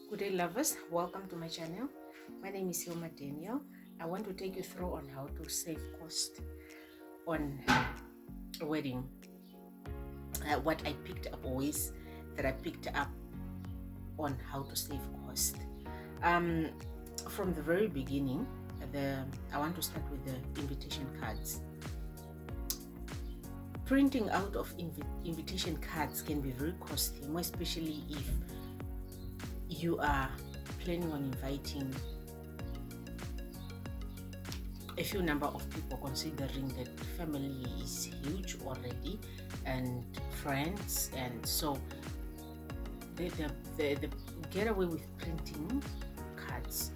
Good day, lovers. Welcome to my channel. My name is Hilma Daniel. I want to take you through on how to save cost on a wedding. What I picked up, always that I picked up on how to save cost. From the very beginning, I want to start with the invitation cards. Printing out of invitation cards can be very costly, more especially if you are planning on inviting a few number of people, considering that family is huge already and friends, and so the get away with printing cards,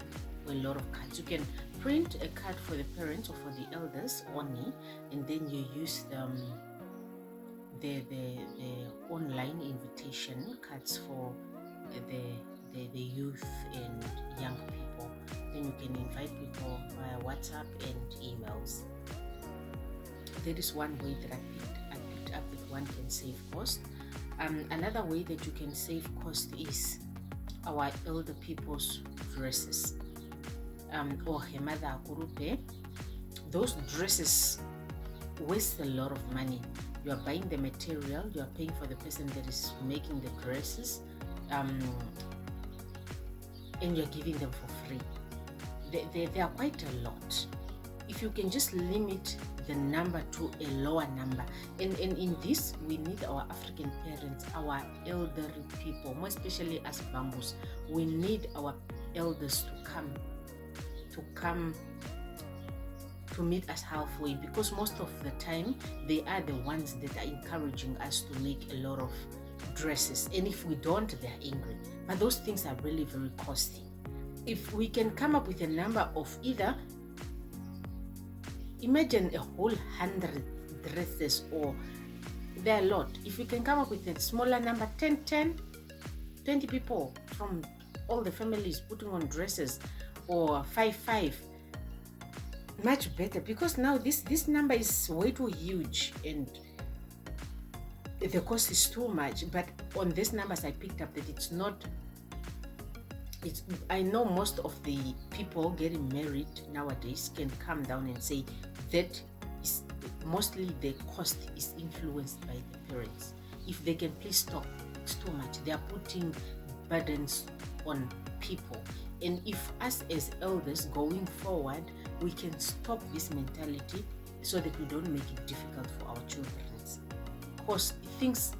a lot of cards. You can print a card for the parents or for the elders only, and then you use the online invitation cards for the youth and young people. Then you can invite people via WhatsApp and emails. That is one way that I picked up that one can save cost. Another way that you can save cost is our elder people's dresses, or hemada kurupe. Those dresses waste a lot of money. You are buying the material, you are paying for the person that is making the dresses, and you're giving them for free. They are quite a lot. If you can just limit the number to a lower number, and in this we need our African parents, our elderly people, more especially as Bambus, we need our elders to come to meet us halfway, because most of the time they are the ones that are encouraging us to make a lot of dresses, and if we don't, they're angry. But those things are really very costly. If we can come up with a number of either, imagine a whole 100 dresses, or there are a lot. If we can come up with a smaller number, 10, 20 people from all the families putting on dresses, or 5, much better, because now this number is way too huge and the cost is too much. But on these numbers I picked up that I know most of the people getting married nowadays can come down and say that is mostly the cost is influenced by the parents. If they can please stop, it's too much. They are putting burdens on people. And if us as elders going forward, we can stop this mentality so that we don't make it difficult for our children. Because things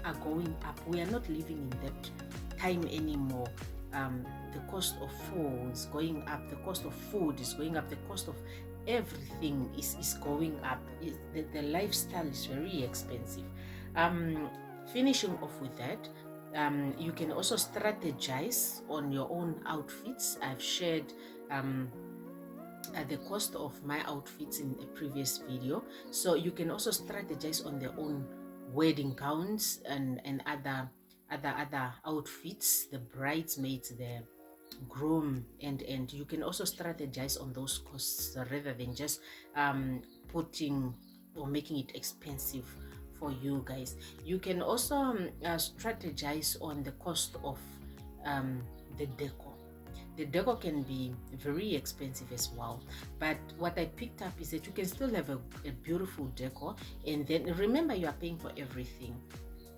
are going up. We are not living in that time anymore. The cost of food is going up, the cost of food is going up, the cost of everything is going up. The lifestyle is very expensive. Finishing off with that, you can also strategize on your own outfits. I've shared the cost of my outfits in a previous video, so you can also strategize on their own wedding gowns and other outfits, the bridesmaids, the groom, and you can also strategize on those costs rather than just putting or making it expensive for you guys. You can also strategize on the cost of the decor. The decor can be very expensive as well, but what I picked up is that you can still have a beautiful decor, and then remember you are paying for everything.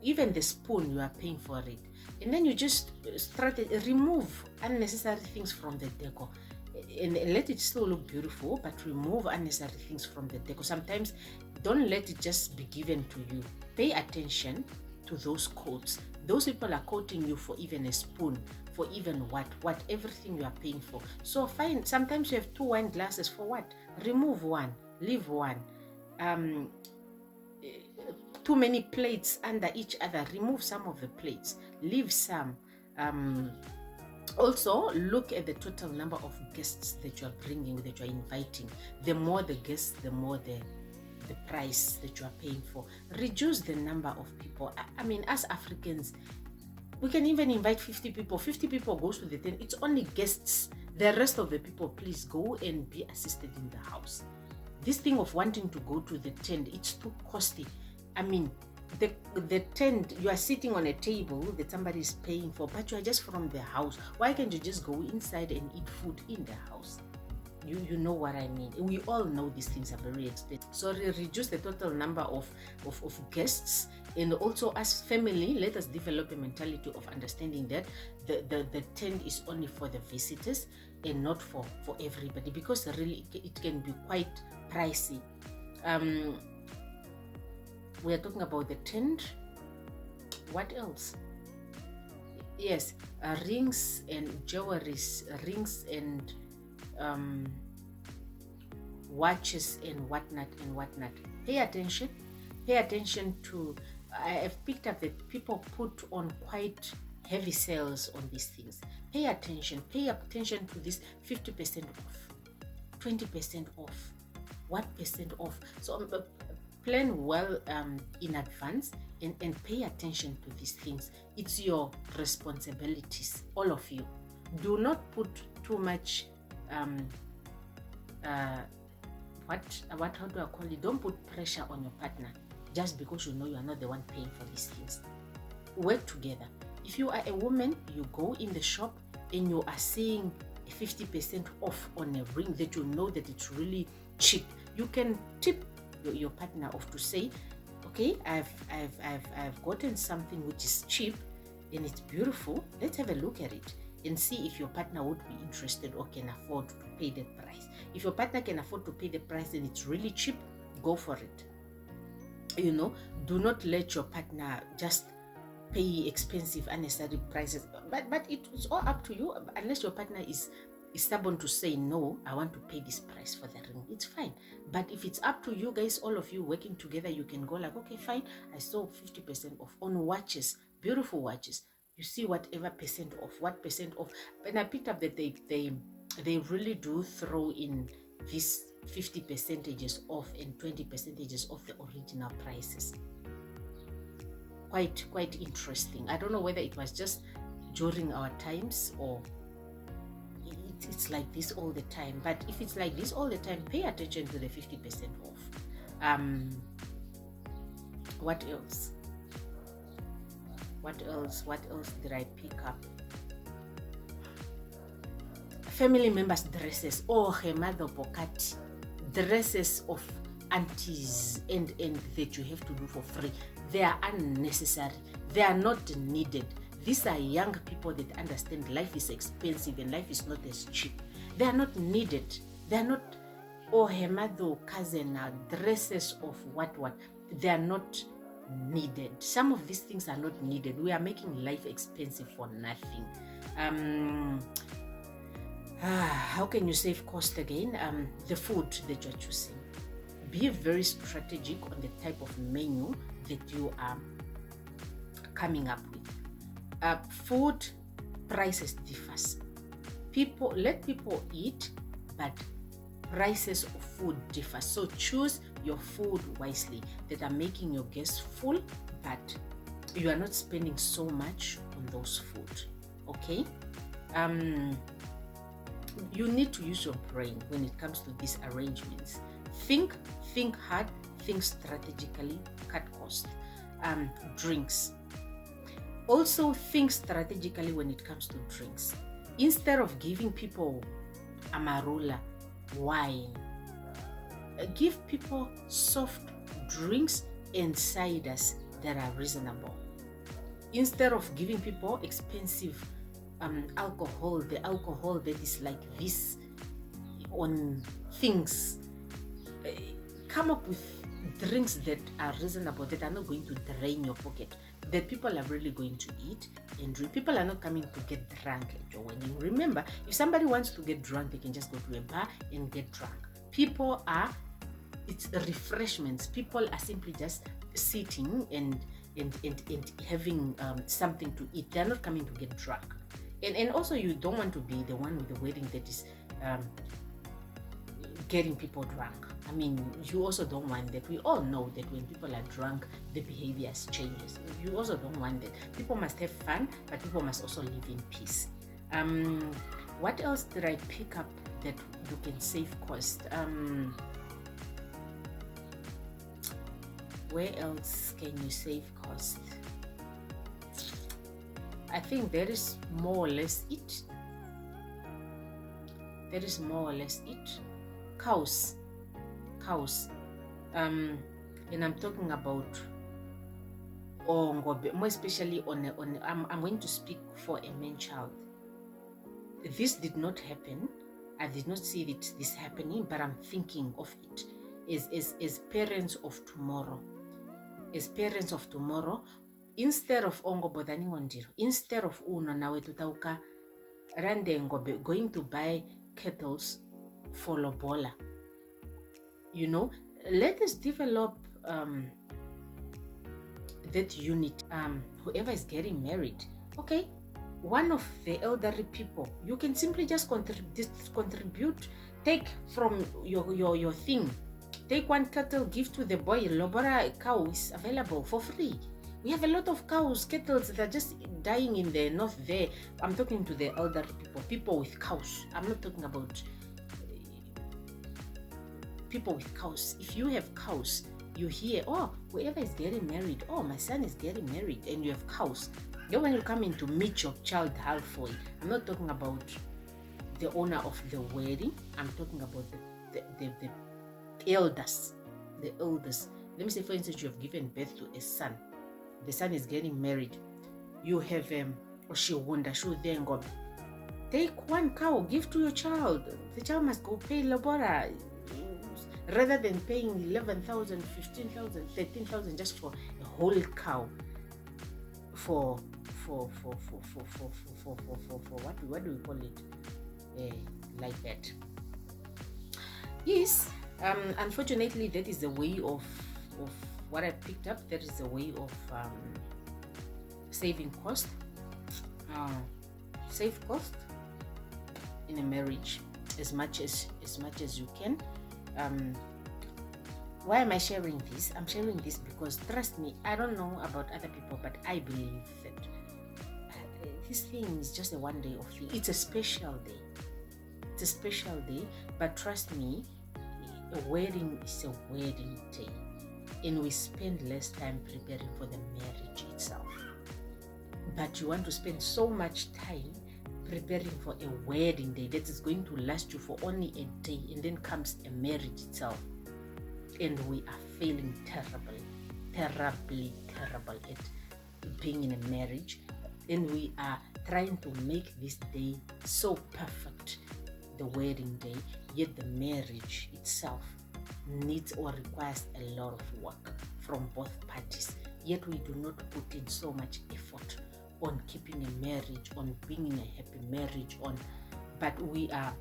Even the spoon, you are paying for it, and then you just remove unnecessary things from the decor and let it still look beautiful, but remove unnecessary things from the decor. Sometimes don't let it just be given to you. Pay attention to those quotes. Those people are quoting you for even a spoon, for even what everything you are paying for. So fine, sometimes you have 2 wine glasses, for what? Remove one, leave one. Too many plates under each other, remove some of the plates, leave some. Also look at the total number of guests that you are bringing, that you are inviting. The more the guests, the more the price that you are paying for. Reduce the number of people. I mean, as Africans, we can even invite 50 people. 50 people goes to the tent. It's only guests. The rest of the people, please go and be assisted in the house. This thing of wanting to go to the tent, it's too costly. I mean, the tent, you are sitting on a table that somebody is paying for, but you are just from the house. Why can't you just go inside and eat food in the house? You know what I mean. We all know these things are very expensive. So reduce the total number of guests, and also as family, let us develop a mentality of understanding that the tent is only for the visitors and not for everybody, because really it can be quite pricey. We are talking about the tent. What else? Yes, rings and jewelries, rings and watches and whatnot. Pay attention to, I have picked up that people put on quite heavy sales on these things. Pay attention to this 50% off, 20% off, what percent off. So plan well in advance and pay attention to these things. It's your responsibilities, all of you. Do not put too much how do I call it? Don't put pressure on your partner just because you know you are not the one paying for these things. Work together. If you are a woman, you go in the shop and you are seeing 50% off on a ring that you know that it's really cheap. You can tip your partner off to say, okay, I've gotten something which is cheap and it's beautiful. Let's have a look at it and see if your partner would be interested or can afford to pay the price. If your partner can afford to pay the price and it's really cheap, go for it. You know, do not let your partner just pay expensive, unnecessary prices. But it's all up to you. Unless your partner is stubborn to say, no, I want to pay this price for the ring, it's fine. But if it's up to you guys, all of you working together, you can go like, okay, fine, I saw 50% off on watches, beautiful watches. You see whatever percent off, what percent off. And I picked up that they really do throw in this 50% off and 20% off the original prices. Quite interesting. I don't know whether it was just during our times or it's like this all the time. But if it's like this all the time, pay attention to the 50% off. What else? What else did I pick up? Family members' dresses. Oh, Hemado Pokati. Dresses of aunties and that you have to do for free. They are unnecessary. They are not needed. These are young people that understand life is expensive and life is not as cheap. They are not needed. They are not, oh, Hemado cousin, dresses of what. They are not needed. Some of these things are not needed. We are making life expensive for nothing. How can you save cost again? The food that you're choosing. Be very strategic on the type of menu that you are coming up with. Food prices differs. Let people eat, but prices of food differ. So choose your food wisely that are making your guests full, but you are not spending so much on those food. Okay? You need to use your brain when it comes to these arrangements. Think hard, think strategically, cut cost. Drinks. Also think strategically when it comes to drinks. Instead of giving people amarula, wine, give people soft drinks and ciders that are reasonable. Instead of giving people expensive alcohol, the alcohol that is like this on things, come up with drinks that are reasonable, that are not going to drain your pocket, that people are really going to eat and drink. People are not coming to get drunk at your wedding. Remember, if somebody wants to get drunk, they can just go to a bar and get drunk. It's refreshments. People are simply just sitting and having something to eat. They're not coming to get drunk. And also, you don't want to be the one with the wedding that is getting people drunk. I mean, you also don't want that. We all know that when people are drunk, the behavior changes. You also don't want that. People must have fun, but people must also live in peace. What else did I pick up that you can save cost? Where else can you save cost? I think that is more or less it. That is more or less it. Cows. And I'm talking about Ngobe, more especially I'm going to speak for a man child. This did not happen. I did not see this happening, but I'm thinking of it as parents of tomorrow. As parents of tomorrow, instead of Ongobo Dani Wondiro, instead of Uno Nawe Tutauka Rande Ngobe going to buy kettles for Lobola, you know, let us develop that unit. Whoever is getting married, okay, one of the elderly people, you can simply just contribute, take from your thing, take one cattle, give to the boy. Lobora cow is available for free. We have a lot of cows, kettles that are just dying in the north there. I'm talking to the elderly people with cows. I'm not talking about people with cows. If you have cows, you hear, oh, whoever is getting married, oh, my son is getting married, and you have cows. Then when you come in to meet your child halfway, I'm not talking about the owner of the wedding. I'm talking about the elders. The elders. Let me say, for instance, you have given birth to a son. The son is getting married. You have take one cow, give to your child. The child must go pay labora, rather than paying 11,000, 15,000, 13,000 just for a whole cow. For what do we call it? Like that. Yes. Unfortunately, that is the way of what I picked up. That is the way of saving cost. Save cost in a marriage as much as you can. Why am I sharing this? I'm sharing this because, trust me, I don't know about other people, but I believe that this thing is just a one day of thing. It's a special day. It's a special day, but trust me, a wedding is a wedding day, and we spend less time preparing for the marriage itself. But you want to spend so much time preparing for a wedding day that is going to last you for only a day, and then comes a marriage itself, and we are failing terribly at being in a marriage, and we are trying to make this day so perfect, the wedding day, yet the marriage itself needs or requires a lot of work from both parties, yet we do not put in so much effort on keeping a marriage, on being in a happy marriage, but we are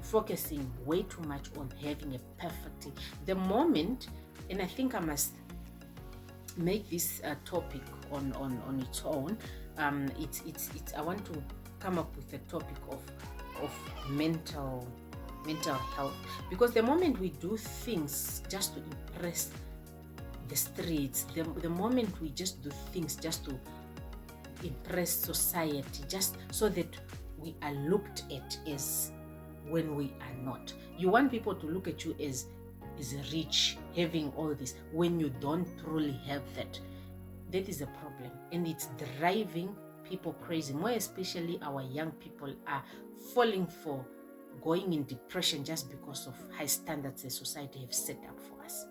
focusing way too much on having a perfect the moment. And I think I must make this topic on its own. It's I want to come up with a topic of mental health, because the moment we do things just to impress the streets, the moment we just do things just to impress society, just so that we are looked at as when we are not. You want people to look at you as rich, having all this, when you don't truly have that. That is a problem, and it's driving people crazy. More especially our young people are falling for going in depression just because of high standards the society have set up for us.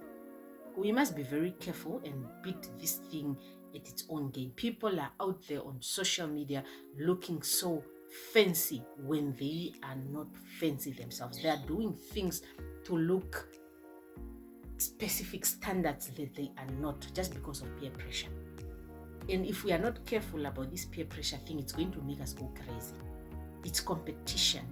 We must be very careful and beat this thing at its own game. People are out there on social media looking so fancy when they are not fancy themselves. They are doing things to look specific standards that they are not, just because of peer pressure. And if we are not careful about this peer pressure thing, it's going to make us go crazy. It's competition.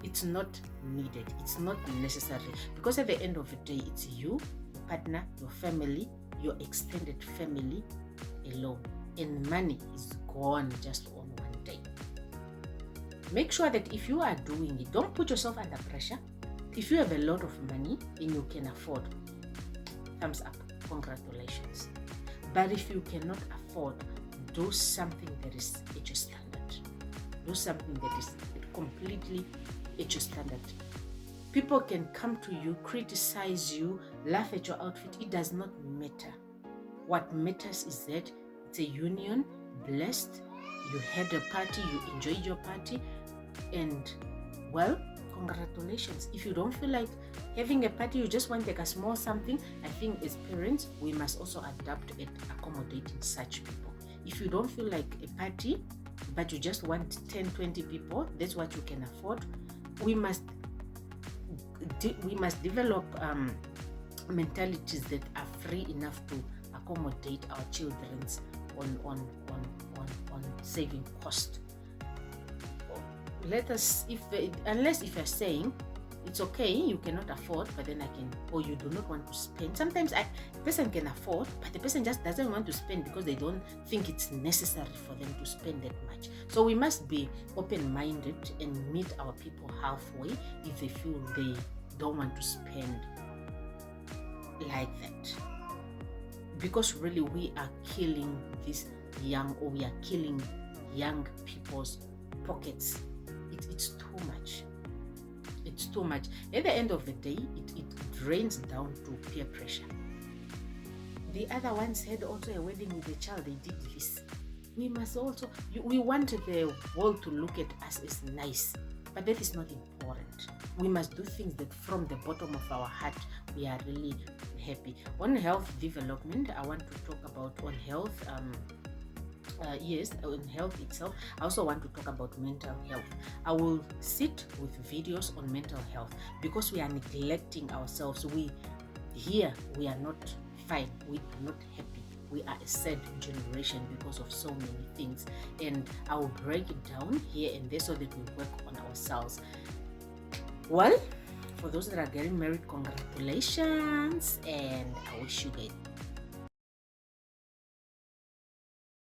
It's not needed. It's not necessary, because at the end of the day, it's you, your partner, your family, your extended family alone, and money is gone just on one day. Make sure that if you are doing it, don't put yourself under pressure. If you have a lot of money and you can afford, thumbs up, congratulations. But if you cannot afford, do something that is at your standard. Do something that is completely at your standard. People can come to you, criticize you, laugh at your outfit. It does not matter. What matters is that it's a union, blessed, you had a party, you enjoyed your party, and well, congratulations. If you don't feel like having a party, you just want like a small something, I think as parents, we must also adapt at accommodating such people. If you don't feel like a party, but you just want 10, 20 people, that's what you can afford, we must develop mentalities that are free enough to accommodate our children's on saving cost. Let us, unless if you're saying it's okay, you cannot afford, but then I can, or you do not want to spend. Sometimes the person can afford, but the person just doesn't want to spend because they don't think it's necessary for them to spend that much. So we must be open-minded and meet our people halfway if they feel they don't want to spend like that. Because really we are killing this young, or we are killing young people's pockets. It's too much. It's too much. At the end of the day, it drains down to peer pressure. The other ones had also a wedding with a child. They did this. We must also, we want the world to look at us as nice, but that is not important. We must do things that from the bottom of our heart, we are really happy. On health development, I want to talk about on health. Yes, on health itself. I also want to talk about mental health. I will sit with videos on mental health because we are neglecting ourselves. We are not fine. We are not happy. We are a sad generation because of so many things. And I will break it down here and there so that we work on ourselves. Well, for those that are getting married, congratulations, and I wish you guys